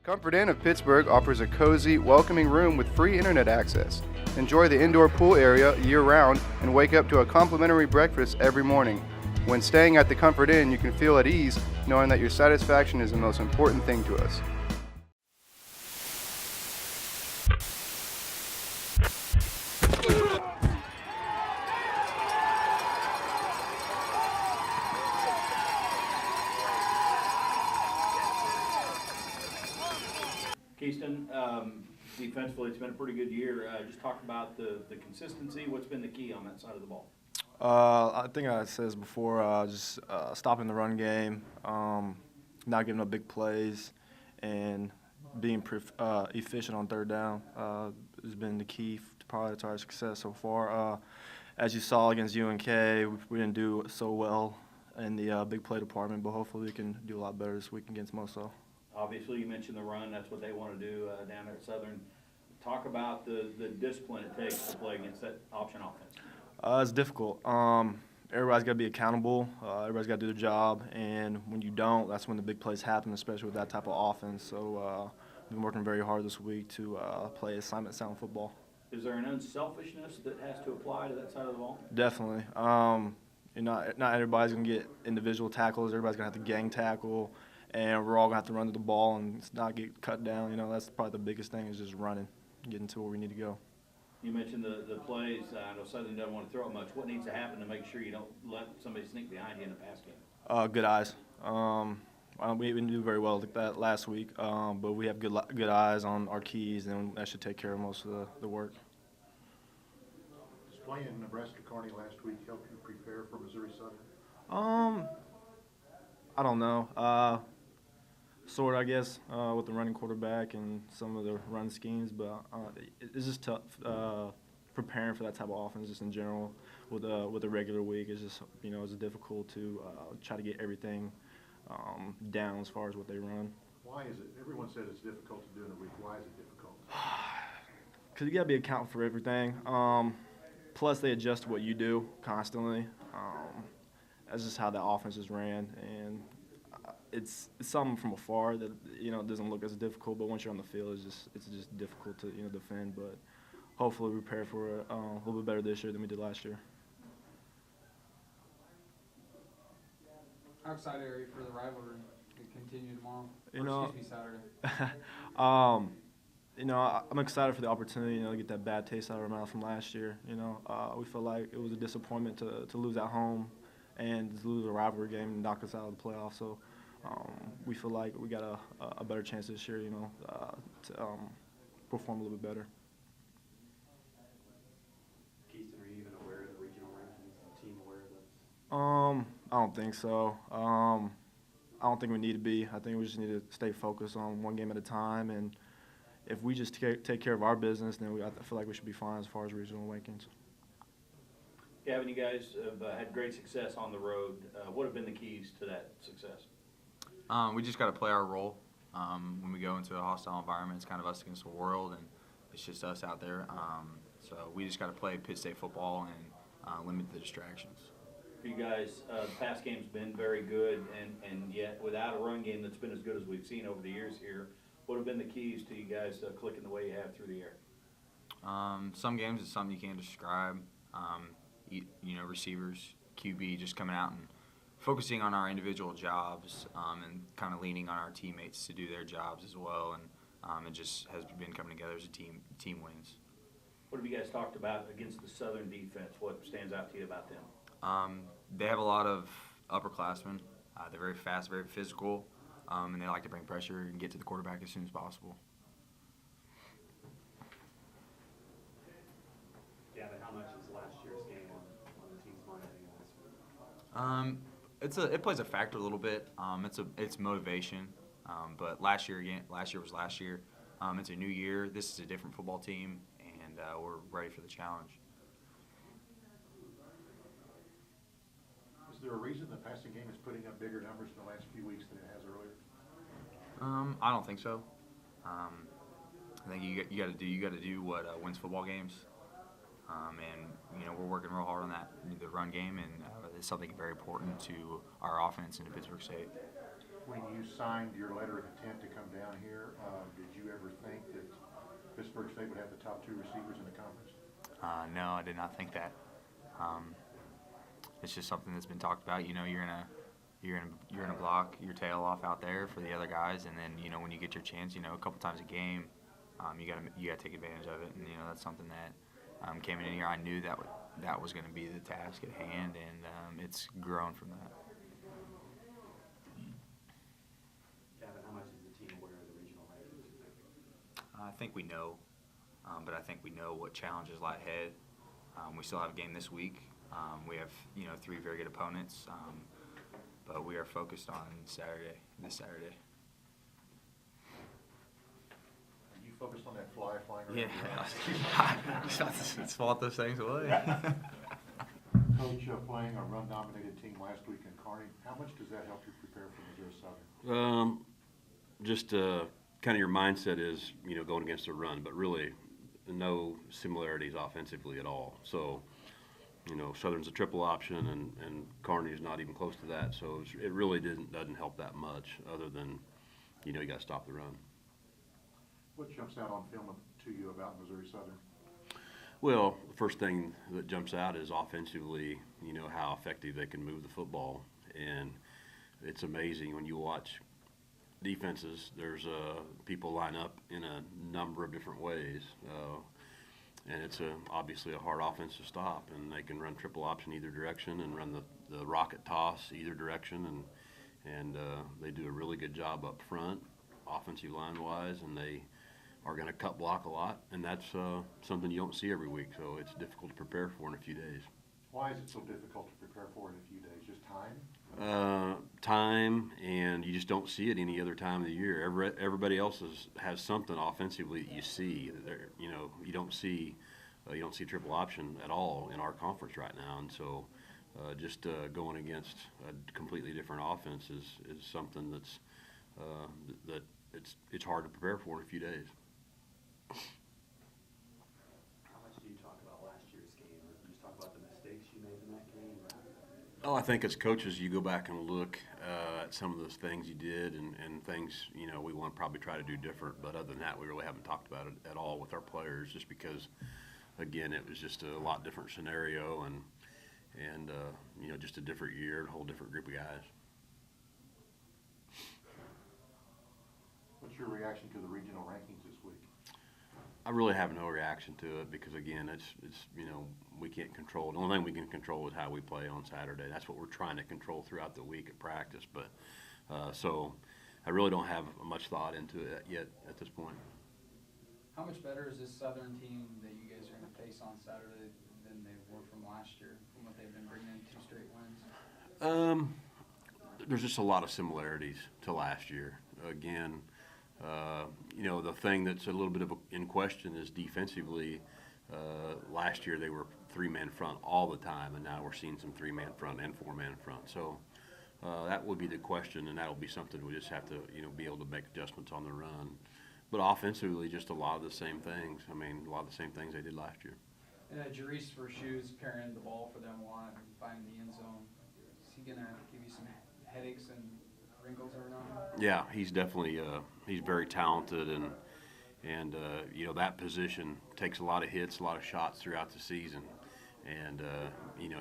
Comfort Inn of Pittsburgh offers a cozy, welcoming room with free internet access. Enjoy the indoor pool area year-round and wake up to a complimentary breakfast every morning. When staying at the Comfort Inn, you can feel at ease knowing that your satisfaction is the most important thing to us. Keeston, defensively, it's been a pretty good year. Just talk about the consistency. What's been the key on that side of the ball? I think I said this before, just stopping the run game, not giving up big plays, and being efficient on third down has been the key to our success so far. As you saw against UNK, we didn't do so well in the big play department, but hopefully we can do a lot better this week against Moso. Obviously, you mentioned the run. That's what they want to do down there at Southern. Talk about the discipline it takes to play against that option offense. It's difficult. Everybody's got to be accountable. Everybody's got to do their job, and when you don't, that's when the big plays happen, especially with that type of offense. So we've been working very hard this week to play assignment sound football. Is there an unselfishness that has to apply to that side of the ball? Definitely. Not everybody's going to get individual tackles. Everybody's going to have to gang tackle, and we're all going to have to run to the ball and not get cut down. That's probably the biggest thing is just running, getting to where we need to go. You mentioned the plays. I know Southern doesn't want to throw it much. What needs to happen to make sure you don't let somebody sneak behind you in the pass game? Good eyes. We didn't do very well like that last week, but we have good eyes on our keys, and that should take care of most of the work. Does playing Nebraska Kearney last week help you prepare for Missouri Southern? I don't know. Sort of, I guess, with the running quarterback and some of the run schemes, but it's just tough preparing for that type of offense just in general. With a regular week, it's just it's difficult to try to get everything down as far as what they run. Why is it? Everyone said it's difficult to do in a week. Why is it difficult? Because you got to be accounting for everything. Plus, they adjust to what you do constantly. That's just how the offense is ran, and it's something from afar that it doesn't look as difficult, but once you're on the field, it's just difficult to defend. But hopefully, we prepare for it a little bit better this year than we did last year. How excited are you for the rivalry to continue tomorrow? Saturday. I'm excited for the opportunity, to get that bad taste out of our mouth from last year. We feel like it was a disappointment to lose at home and to lose a rivalry game and knock us out of the playoffs. So we feel like we got a better chance this year, to perform a little bit better. Keeston, are you even aware of the regional rankings? Is the team aware of those? I don't think so. I don't think we need to be. I think we just need to stay focused on one game at a time, and if we just take care of our business, then I feel like we should be fine as far as regional rankings. Gavin, you guys have had great success on the road. What have been the keys to that success? We just got to play our role. When we go into a hostile environment, it's kind of us against the world, and it's just us out there. So we just got to play Pitt State football and limit the distractions. For you guys, the pass game's been very good, and yet without a run game that's been as good as we've seen over the years here, what have been the keys to you guys clicking the way you have through the air? Some games it's something you can't describe. Receivers, QB just coming out and focusing on our individual jobs and kind of leaning on our teammates to do their jobs as well, and it just has been coming together as a team. Team wins. What have you guys talked about against the Southern defense? What stands out to you about them? They have a lot of upperclassmen. They're very fast, very physical, and they like to bring pressure and get to the quarterback as soon as possible. Gavin, how much is last year's game on the team's mind this week? It plays a factor a little bit. It's motivation, but last year was last year. It's a new year. This is a different football team, and we're ready for the challenge. Is there a reason the passing game is putting up bigger numbers in the last few weeks than it has earlier? I don't think so. I think you got to do what wins football games, and we're working real hard on that, the run game, and it's something very important to our offense in Pittsburg State. When you signed your letter of intent to come down here, did you ever think that Pittsburg State would have the top 2 receivers in the conference? No, I did not think that. It's just something that's been talked about. You know, you're gonna block your tail off out there for the other guys, and then you know when you get your chance, you know a couple times a game, you gotta take advantage of it, and you know that's something that came in here. I knew that was going to be the task at hand, and it's grown from that. Gavin, how much is the team aware of the regional rankings, you think? I think we know, but I think we know what challenges lie ahead. We still have a game this week. We have 3 very good opponents, but we are focused on this Saturday. Are you focused on that fly flying around? Yeah, let's fault those things away. Coach, playing a run-dominated team last week in Kearney, how much does that help you prepare for Missouri Southern? Just kind of your mindset is, going against the run, but really no similarities offensively at all. So, Southern's a triple option, and Kearney's not even close to that. So it really doesn't help that much, other than, you got to stop the run. What jumps out on film to you about Missouri Southern? Well, the first thing that jumps out is offensively, how effective they can move the football. And it's amazing when you watch defenses, there's people line up in a number of different ways. And it's obviously a hard offense to stop. And they can run triple option either direction and run the rocket toss either direction. And they do a really good job up front, offensive line-wise, and they are going to cut block a lot, and that's something you don't see every week, so it's difficult to prepare for in a few days. Why is it so difficult to prepare for in a few days? Just time? Time, and you just don't see it any other time of the year. Everybody else has something offensively that you see. You don't see triple option at all in our conference right now, and so just going against a completely different offense is something that it's hard to prepare for in a few days. How much do you talk about last year's game, or do you just talk about the mistakes you made in that game? Oh, I think as coaches, you go back and look at some of those things you did and things, we want to probably try to do different. But other than that, we really haven't talked about it at all with our players, just because, again, it was just a lot different scenario and just a different year, a whole different group of guys. What's your reaction to the regional rankings this week? I really have no reaction to it because, again, it's we can't control. The only thing we can control is how we play on Saturday. That's what we're trying to control throughout the week at practice. But so I really don't have much thought into it yet at this point. How much better is this Southern team that you guys are going to face on Saturday than they were from last year, from what they've been bringing in 2 straight wins? There's just a lot of similarities to last year. Again, the thing that's a little bit in question is defensively. Last year they were 3-man front all the time, and now we're seeing some 3-man front and 4-man front. So that would be the question, and that'll be something we just have to, be able to make adjustments on the run. But offensively, just a lot of the same things. I mean, a lot of the same things they did last year. And Jarice for shoes carrying the ball for them a lot and finding the end zone. Is he going to give you some headaches and wrinkles every now and then? Yeah, he's definitely he's very talented, and that position takes a lot of hits, a lot of shots throughout the season, and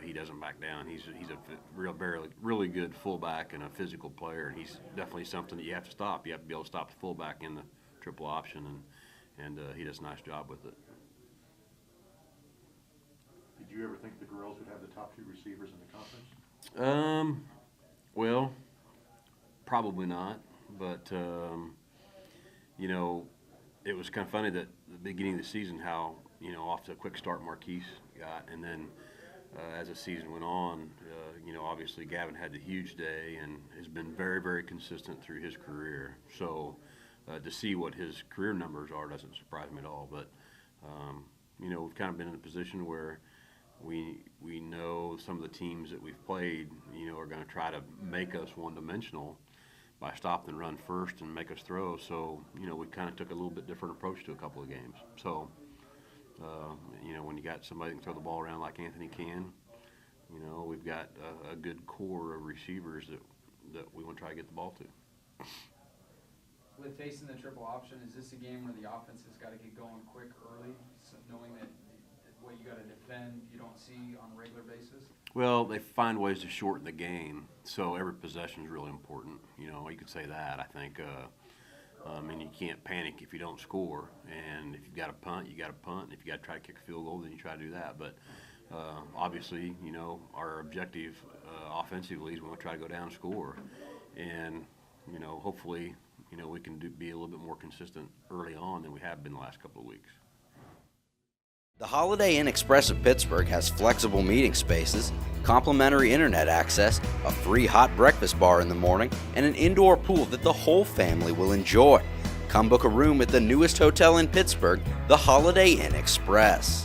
he doesn't back down. He's a really good fullback and a physical player, and he's definitely something that you have to stop. You have to be able to stop the fullback in the triple option, and he does a nice job with it. Did you ever think the girls would have the top 2 receivers in the conference? Well, probably not, but it was kind of funny that at the beginning of the season how off to a quick start Marquise got, and then as the season went on, obviously Gavin had the huge day and has been very, very consistent through his career. So to see what his career numbers are doesn't surprise me at all. But we've kind of been in a position where we know some of the teams that we've played, are going to try to make us one-dimensional by stop and run first and make us throw. So, we kind of took a little bit different approach to a couple of games. So, when you got somebody that can throw the ball around like Anthony can, we've got a good core of receivers that we want to try to get the ball to. With facing the triple option, is this a game where the offense has got to get going quick early, so knowing that what you got to defend you don't see on a regular basis? Well, they find ways to shorten the game, so every possession is really important. You know, you could say that. I think, and you can't panic if you don't score. And if you've got to punt, you got to punt. And if you got to try to kick a field goal, then you try to do that. But obviously, you know, our objective offensively is we want to try to go down and score. And, you know, hopefully, you know, we can be a little bit more consistent early on than we have been the last couple of weeks. The Holiday Inn Express of Pittsburgh has flexible meeting spaces, complimentary internet access, a free hot breakfast bar in the morning, and an indoor pool that the whole family will enjoy. Come book a room at the newest hotel in Pittsburgh, the Holiday Inn Express.